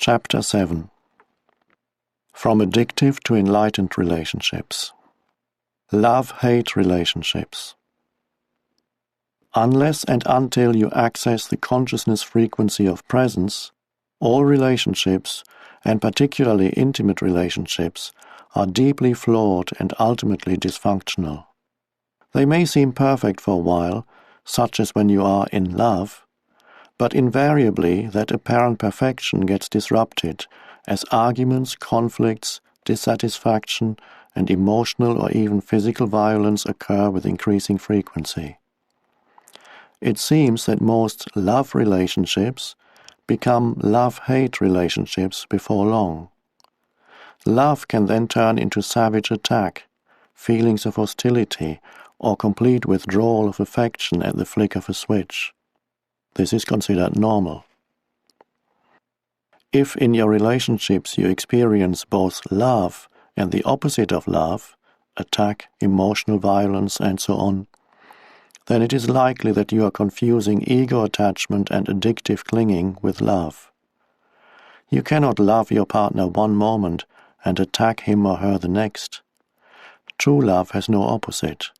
Chapter 7. From Addictive to Enlightened Relationships. Love-hate relationships. Unless and until you access the consciousness frequency of presence, all relationships, and particularly intimate relationships, are deeply flawed and ultimately dysfunctional. They may seem perfect for a while, such as when you are in love, but invariably that apparent perfection gets disrupted as arguments, conflicts, dissatisfaction, and emotional or even physical violence occur with increasing frequency. It seems that most love relationships become love-hate relationships before long. Love can then turn into savage attack, feelings of hostility, or complete withdrawal of affection at the flick of a switch. This is considered normal. If in your relationships you experience both love and the opposite of love, attack, emotional violence, and so on, then it is likely that you are confusing ego attachment and addictive clinging with love. You cannot love your partner one moment and attack him or her the next. True love has no opposite.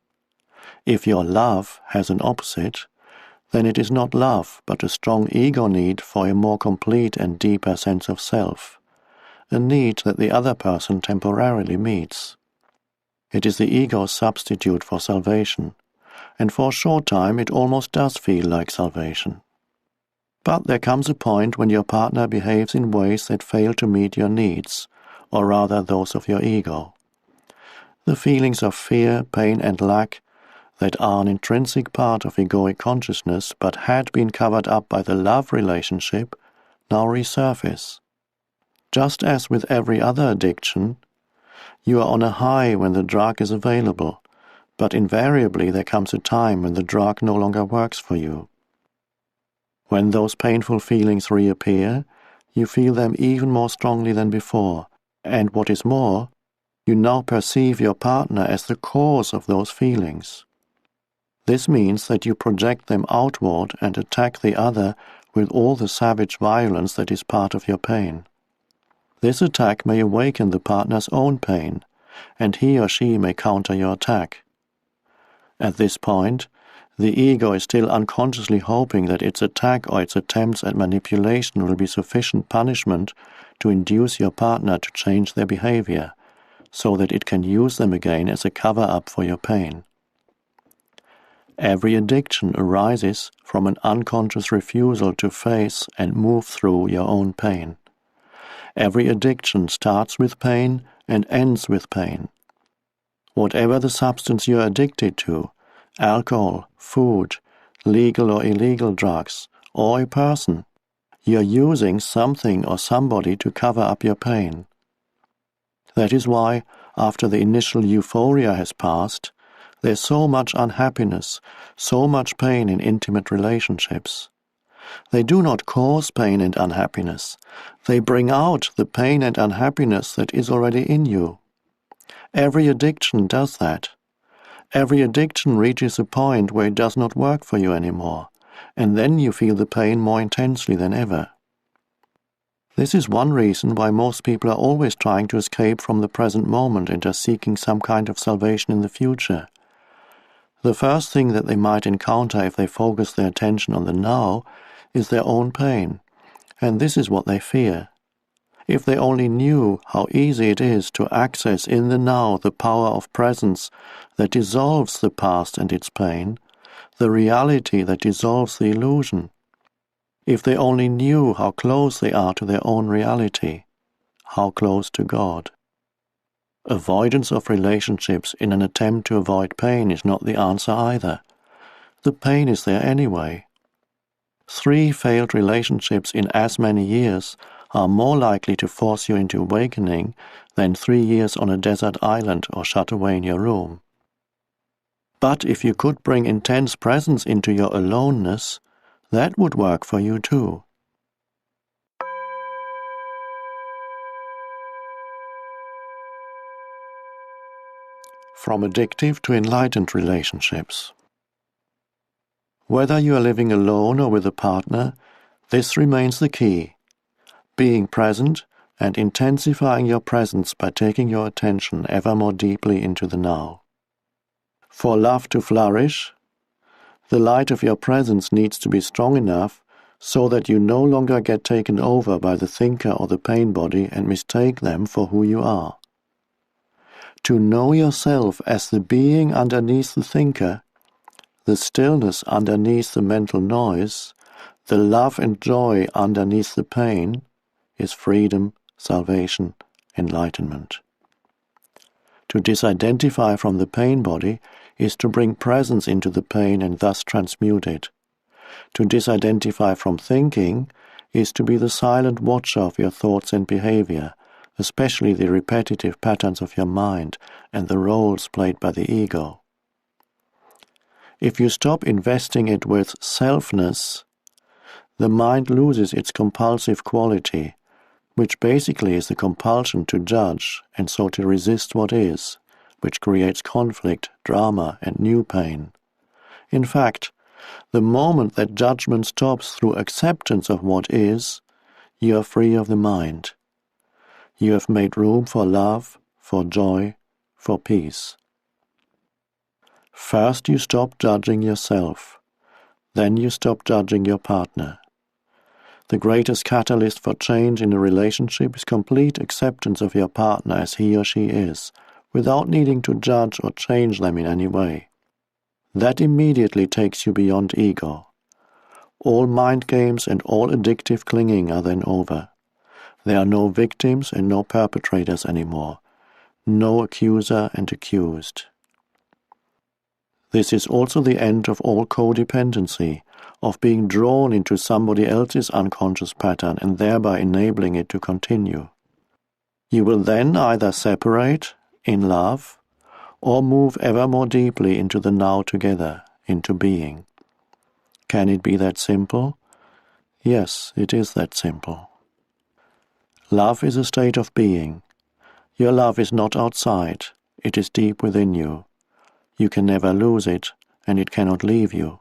If your love has an opposite, then it is not love, but a strong ego need for a more complete and deeper sense of self, a need that the other person temporarily meets. It is the ego's substitute for salvation, and for a short time it almost does feel like salvation. But there comes a point when your partner behaves in ways that fail to meet your needs, or rather those of your ego. The feelings of fear, pain, and lack that are an intrinsic part of egoic consciousness but had been covered up by the love relationship now resurface. Just as with every other addiction, you are on a high when the drug is available, but invariably there comes a time when the drug no longer works for you. When those painful feelings reappear, you feel them even more strongly than before, and what is more, you now perceive your partner as the cause of those feelings. This means that you project them outward and attack the other with all the savage violence that is part of your pain. This attack may awaken the partner's own pain, and he or she may counter your attack. At this point, the ego is still unconsciously hoping that its attack or its attempts at manipulation will be sufficient punishment to induce your partner to change their behavior, so that it can use them again as a cover-up for your pain. Every addiction arises from an unconscious refusal to face and move through your own pain. Every addiction starts with pain and ends with pain. Whatever the substance you are addicted to, alcohol, food, legal or illegal drugs, or a person, you are using something or somebody to cover up your pain. That is why, after the initial euphoria has passed, there's so much unhappiness, so much pain in intimate relationships. They do not cause pain and unhappiness. They bring out the pain and unhappiness that is already in you. Every addiction does that. Every addiction reaches a point where it does not work for you anymore, and then you feel the pain more intensely than ever. This is one reason why most people are always trying to escape from the present moment and are seeking some kind of salvation in the future. The first thing that they might encounter if they focus their attention on the now is their own pain, and this is what they fear. If they only knew how easy it is to access in the now the power of presence that dissolves the past and its pain, the reality that dissolves the illusion. If they only knew how close they are to their own reality, how close to God. Avoidance of relationships in an attempt to avoid pain is not the answer either. The pain is there anyway. 3 failed relationships in as many years are more likely to force you into awakening than 3 years on a desert island or shut away in your room. But if you could bring intense presence into your aloneness, that would work for you too. From Addictive to Enlightened Relationships. Whether you are living alone or with a partner, this remains the key. being present and intensifying your presence by taking your attention ever more deeply into the now. For love to flourish, the light of your presence needs to be strong enough so that you no longer get taken over by the thinker or the pain body and mistake them for who you are. To know yourself as the being underneath the thinker, the stillness underneath the mental noise, the love and joy underneath the pain, is freedom, salvation, enlightenment. To disidentify from the pain body is to bring presence into the pain and thus transmute it. To disidentify from thinking is to be the silent watcher of your thoughts and behavior, especially the repetitive patterns of your mind and the roles played by the ego. If you stop investing it with selfness, the mind loses its compulsive quality, which basically is the compulsion to judge and so to resist what is, which creates conflict, drama, and new pain. In fact, the moment that judgment stops through acceptance of what is, you are free of the mind. You have made room for love, for joy, for peace. First you stop judging yourself, then you stop judging your partner. The greatest catalyst for change in a relationship is complete acceptance of your partner as he or she is, without needing to judge or change them in any way. That immediately takes you beyond ego. All mind games and all addictive clinging are then over. There are no victims and no perpetrators anymore, no accuser and accused. This is also the end of all codependency, of being drawn into somebody else's unconscious pattern and thereby enabling it to continue. You will then either separate, in love, or move ever more deeply into the now together, into being. Can it be that simple? Yes, it is that simple. Love is a state of being. Your love is not outside, it is deep within you. You can never lose it, and it cannot leave you.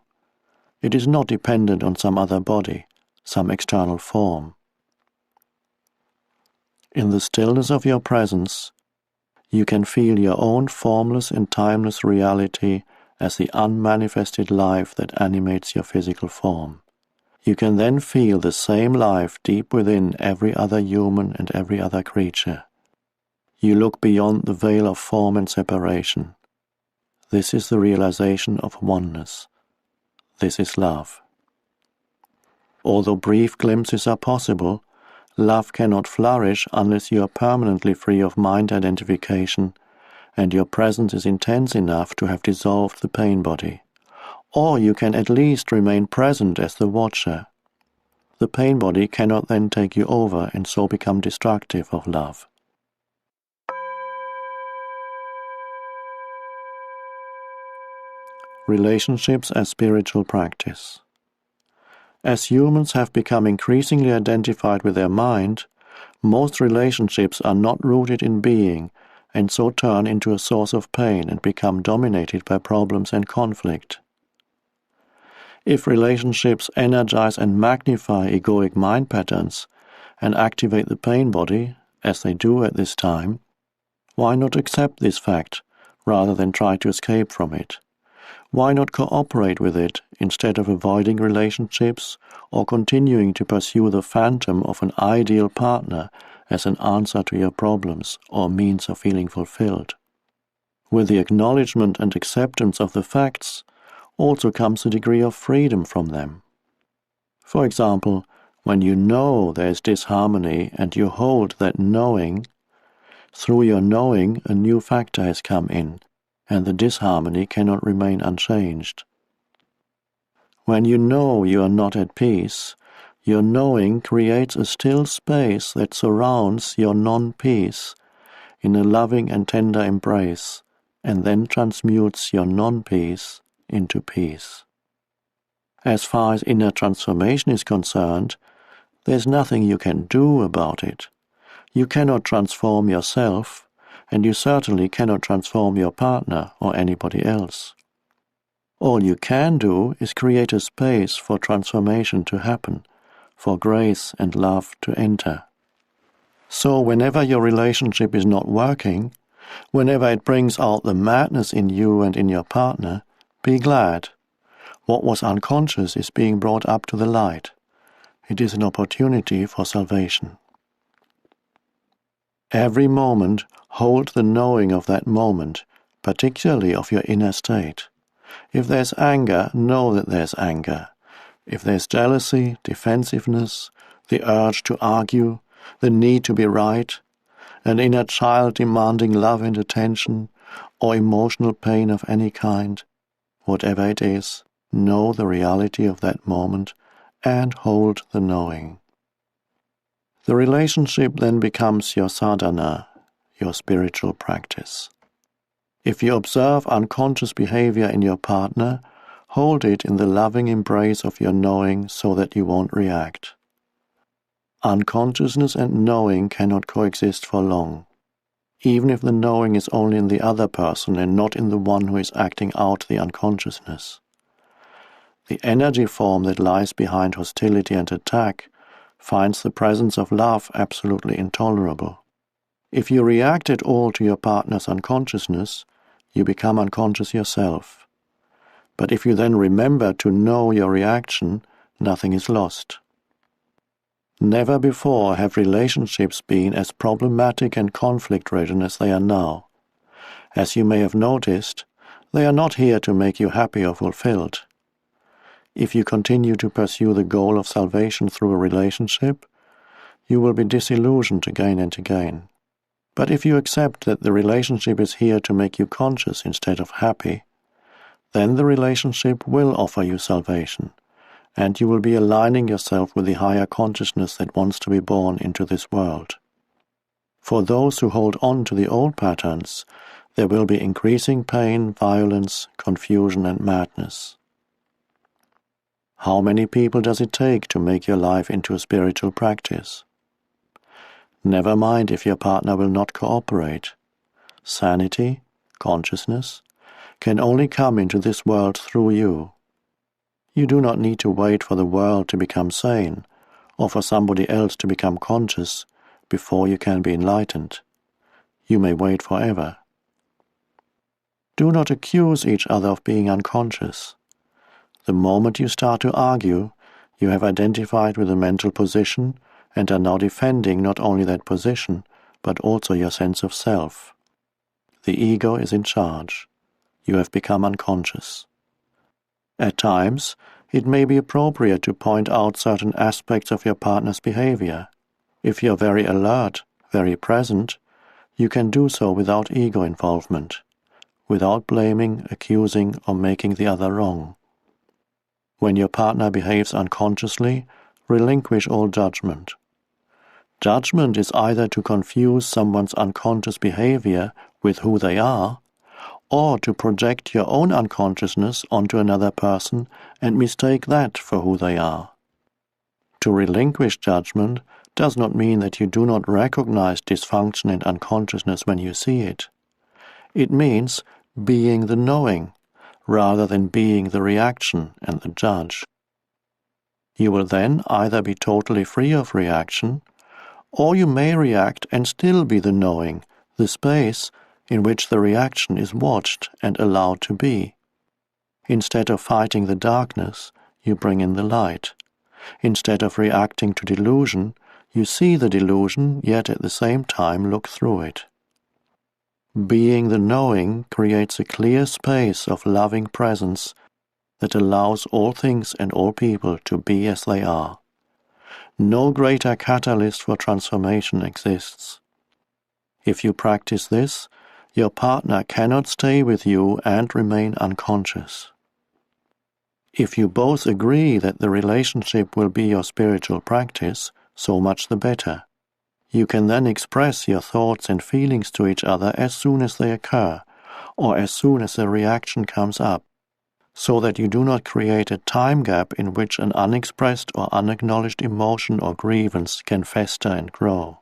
It is not dependent on some other body, some external form. In the stillness of your presence, you can feel your own formless and timeless reality as the unmanifested life that animates your physical form. You can then feel the same life deep within every other human and every other creature. You look beyond the veil of form and separation. This is the realization of oneness. This is love. Although brief glimpses are possible, love cannot flourish unless you are permanently free of mind identification and your presence is intense enough to have dissolved the pain body. Or you can at least remain present as the watcher. The pain body cannot then take you over and so become destructive of love. Relationships as spiritual practice. As humans have become increasingly identified with their mind, most relationships are not rooted in being and so turn into a source of pain and become dominated by problems and conflict. If relationships energize and magnify egoic mind patterns and activate the pain body, as they do at this time, why not accept this fact rather than try to escape from it? Why not cooperate with it instead of avoiding relationships or continuing to pursue the phantom of an ideal partner as an answer to your problems or means of feeling fulfilled? With the acknowledgement and acceptance of the facts also comes a degree of freedom from them. For example, when you know there is disharmony and you hold that knowing, through your knowing a new factor has come in, and the disharmony cannot remain unchanged. When you know you are not at peace, your knowing creates a still space that surrounds your non-peace in a loving and tender embrace, and then transmutes your non-peace into peace. As far as inner transformation is concerned, there's nothing you can do about it. You cannot transform yourself, and you certainly cannot transform your partner or anybody else. All you can do is create a space for transformation to happen, for grace and love to enter. So whenever your relationship is not working, whenever it brings out the madness in you and in your partner, be glad. What was unconscious is being brought up to the light. It is an opportunity for salvation. Every moment, hold the knowing of that moment, particularly of your inner state. If there's anger, know that there's anger. If there's jealousy, defensiveness, the urge to argue, the need to be right, an inner child demanding love and attention, or emotional pain of any kind, whatever it is, know the reality of that moment and hold the knowing. The relationship then becomes your sadhana, your spiritual practice. If you observe unconscious behavior in your partner, hold it in the loving embrace of your knowing so that you won't react. Unconsciousness and knowing cannot coexist for long, even if the knowing is only in the other person and not in the one who is acting out the unconsciousness. The energy form that lies behind hostility and attack finds the presence of love absolutely intolerable. If you react at all to your partner's unconsciousness, you become unconscious yourself. But if you then remember to know your reaction, nothing is lost. Never before have relationships been as problematic and conflict-ridden as they are now. As you may have noticed, they are not here to make you happy or fulfilled. If you continue to pursue the goal of salvation through a relationship, you will be disillusioned again and again. But if you accept that the relationship is here to make you conscious instead of happy, then the relationship will offer you salvation, and you will be aligning yourself with the higher consciousness that wants to be born into this world. For those who hold on to the old patterns, there will be increasing pain, violence, confusion, and madness. How many people does it take to make your life into a spiritual practice? Never mind if your partner will not cooperate. Sanity, consciousness, can only come into this world through you. You do not need to wait for the world to become sane, or for somebody else to become conscious, before you can be enlightened. You may wait forever. Do not accuse each other of being unconscious. The moment you start to argue, you have identified with a mental position and are now defending not only that position, but also your sense of self. The ego is in charge. You have become unconscious. At times, it may be appropriate to point out certain aspects of your partner's behavior. If you're very alert, very present, you can do so without ego involvement, without blaming, accusing, or making the other wrong. When your partner behaves unconsciously, relinquish all judgment. Judgment is either to confuse someone's unconscious behavior with who they are, or to project your own unconsciousness onto another person and mistake that for who they are. To relinquish judgment does not mean that you do not recognize dysfunction and unconsciousness when you see it. It means being the knowing, rather than being the reaction and the judge. You will then either be totally free of reaction, or you may react and still be the knowing, the space in which the reaction is watched and allowed to be. Instead of fighting the darkness, you bring in the light. Instead of reacting to delusion, you see the delusion, yet at the same time look through it. Being the knowing creates a clear space of loving presence that allows all things and all people to be as they are. No greater catalyst for transformation exists. If you practice this, your partner cannot stay with you and remain unconscious. If you both agree that the relationship will be your spiritual practice, so much the better. You can then express your thoughts and feelings to each other as soon as they occur, or as soon as a reaction comes up, so that you do not create a time gap in which an unexpressed or unacknowledged emotion or grievance can fester and grow.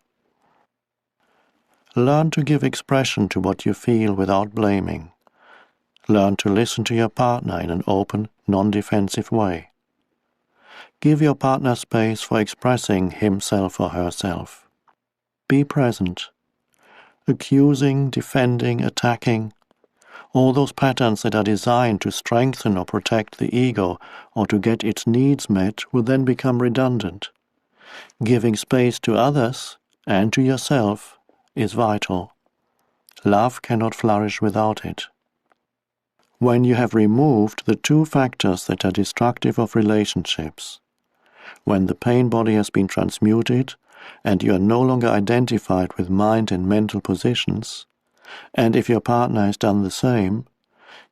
Learn to give expression to what you feel without blaming. Learn to listen to your partner in an open, non-defensive way. Give your partner space for expressing himself or herself. be present. Accusing, defending, attacking, all those patterns that are designed to strengthen or protect the ego or to get its needs met will then become redundant. Giving space to others and to yourself is vital. Love cannot flourish without it. When you have removed the two factors that are destructive of relationships, when the pain body has been transmuted and you are no longer identified with mind and mental positions, and if your partner has done the same,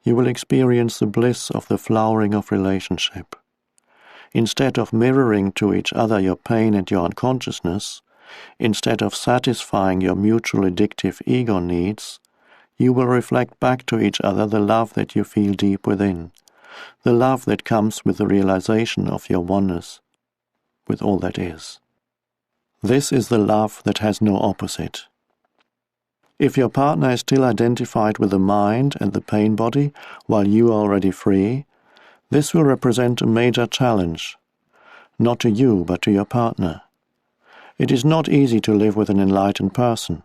you will experience the bliss of the flowering of relationship. Instead of mirroring to each other your pain and your unconsciousness, instead of satisfying your mutual addictive ego needs, you will reflect back to each other the love that you feel deep within, the love that comes with the realization of your oneness with all that is. This is the love that has no opposite. If your partner is still identified with the mind and the pain body while you are already free, this will represent a major challenge, not to you but to your partner. It is not easy to live with an enlightened person,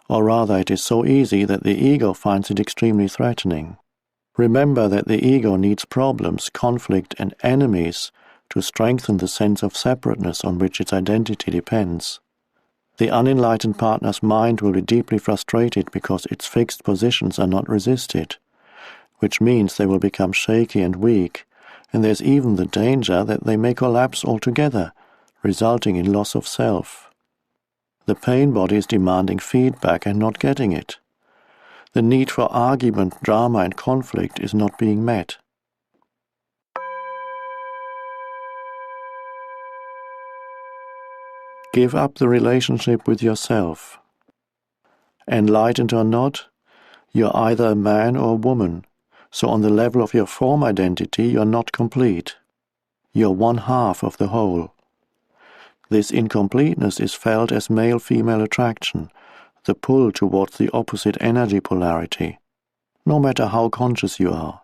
or rather it is so easy that the ego finds it extremely threatening. Remember that the ego needs problems, conflict, and enemies to strengthen the sense of separateness on which its identity depends. The unenlightened partner's mind will be deeply frustrated because its fixed positions are not resisted, which means they will become shaky and weak, and there's even the danger that they may collapse altogether, resulting in loss of self. The pain body is demanding feedback and not getting it. The need for argument, drama, and conflict is not being met. Give up the relationship with yourself. Enlightened or not, you're either a man or a woman, so on the level of your form identity you're not complete. You're one half of the whole. This incompleteness is felt as male-female attraction, the pull towards the opposite energy polarity, no matter how conscious you are.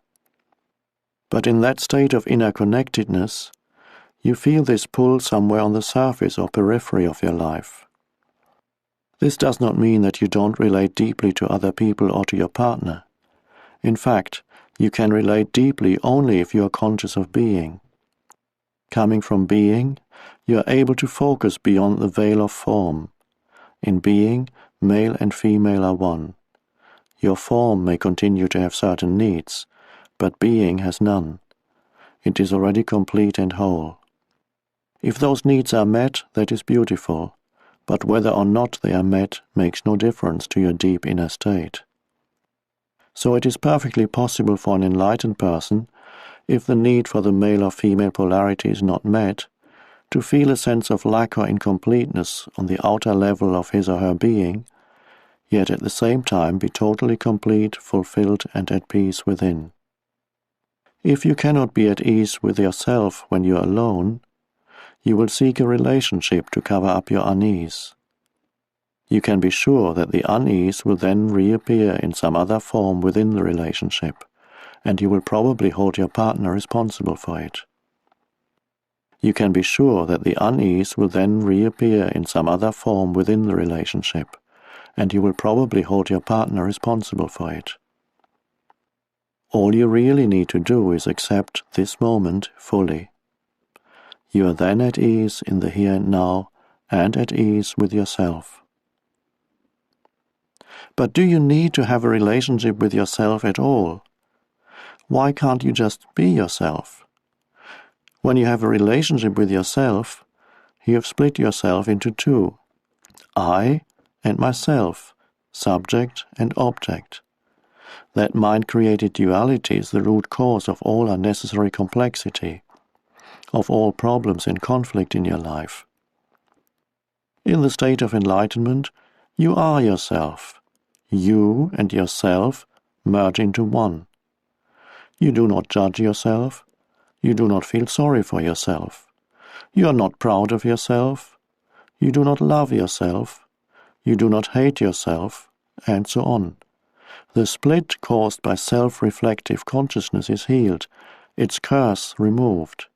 But in that state of inner connectedness, you feel this pull somewhere on the surface or periphery of your life. This does not mean that you don't relate deeply to other people or to your partner. In fact, you can relate deeply only if you are conscious of being. Coming from being, you are able to focus beyond the veil of form. In being, male and female are one. Your form may continue to have certain needs, but being has none. It is already complete and whole. If those needs are met, that is beautiful, but whether or not they are met makes no difference to your deep inner state. So it is perfectly possible for an enlightened person, if the need for the male or female polarity is not met, to feel a sense of lack or incompleteness on the outer level of his or her being, yet at the same time be totally complete, fulfilled, and at peace within. If you cannot be at ease with yourself when you are alone, you will seek a relationship to cover up your unease. You can be sure that the unease will then reappear in some other form within the relationship, and you will probably hold your partner responsible for it. You can be sure that the unease will then reappear in some other form within the relationship, and you will probably hold your partner responsible for it. All you really need to do is accept this moment fully. You are then at ease in the here and now, and at ease with yourself. But do you need to have a relationship with yourself at all? Why can't you just be yourself? When you have a relationship with yourself, you have split yourself into two, I and myself, subject and object. That mind-created duality is the root cause of all unnecessary complexity, of all problems and conflict in your life. In the state of enlightenment, you are yourself. You and yourself merge into one. You do not judge yourself. You do not feel sorry for yourself. You are not proud of yourself. You do not love yourself. You do not hate yourself, and so on. The split caused by self-reflective consciousness is healed, its curse removed.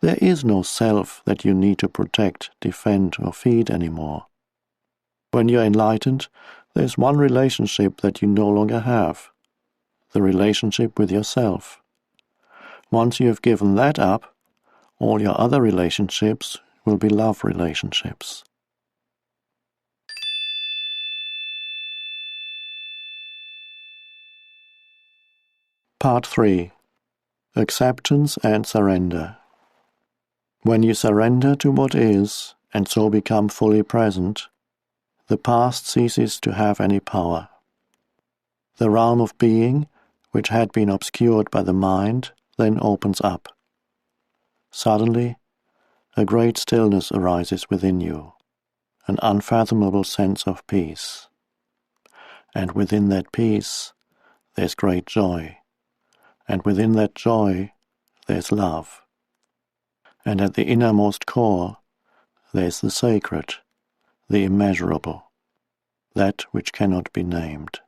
There is no self that you need to protect, defend, or feed anymore. When you're enlightened, there's one relationship that you no longer have, the relationship with yourself. Once you have given that up, all your other relationships will be love relationships. Part 3. Acceptance and Surrender. When you surrender to what is, and so become fully present, the past ceases to have any power. The realm of being, which had been obscured by the mind, then opens up. Suddenly, a great stillness arises within you, an unfathomable sense of peace. And within that peace, there's great joy. And within that joy, there's love. And at the innermost core, there's the sacred, the immeasurable, that which cannot be named.